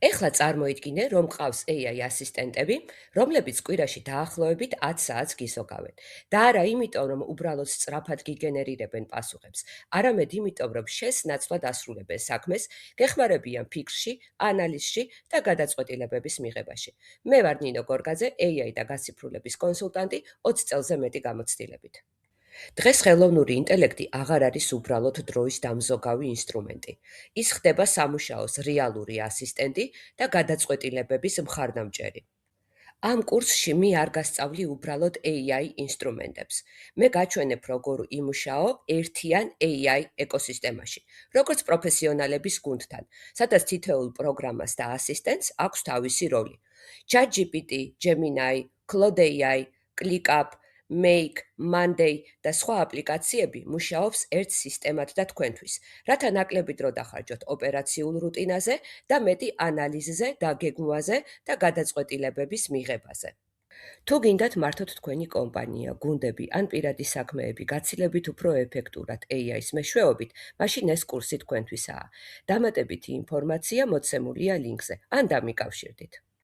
ეხლა წარმოიდგინე, რომ ყავს AI ასისტენტები, რომლებიც კვირაში დაახლოებით 10 საათს გიზოგავენ. და არა იმიტომ, რომ უბრალოდ სწრაფად გიგენერირებენ პასუხებს, არამედ იმიტომ, რომ შენს ნაცვლად ასრულებენ საქმეს, გეხმარებიან ფიქრში, ანალიზში და გადაწყვეტილებების მიღებაში. მე ვარ ნინო გორგაძე, AI და გაციფრულების კონსულტანტი 20 წელზე მეტი გამოცდილებით. დღეს ხელოვნური ინტელექტი აღარ არის უბრალოდ დროის დამზოგავი ინსტრუმენტი. ის ხდება სამუშაოს რეალური ასისტენტი და გადაწყვეტილებების მხარდამჭერი. ამ კურსში მე არ გასწავლი უბრალოდ AI ინსტრუმენტებს. მე გაჩვენებ, როგორ იმუშაო ერთიან AI ეკოსისტემაში, როგორც პროფესიონალების გუნდთან, სადაც თითოეულ პროგრამას და ასისტენტს აქვს თავისი როლი. ChatGPT, Gemini, Claude AI, ClickUp, Make, Monday და სხვა აპლიკაციები მუშაობს ერთ სისტემად და თქვენთვის, რათა ნაკლები დრო დახარჯოთ ოპერაციულ რუტინაზე და მეტი ანალიზზე, დაგეგმვაზე და გადაწყვეტილებების მიღებაზე. თუ გინდათ მართოთ თქვენი კომპანია, გუნდები ან პირადი საქმეები გაცილებით უფრო ეფექტურად AI-ს მეშვეობით, მაშინ ეს კურსი თქვენთვისაა. დამატებითი ინფორმაცია მოცემულია ლინკზე ან დამიკავშირდით.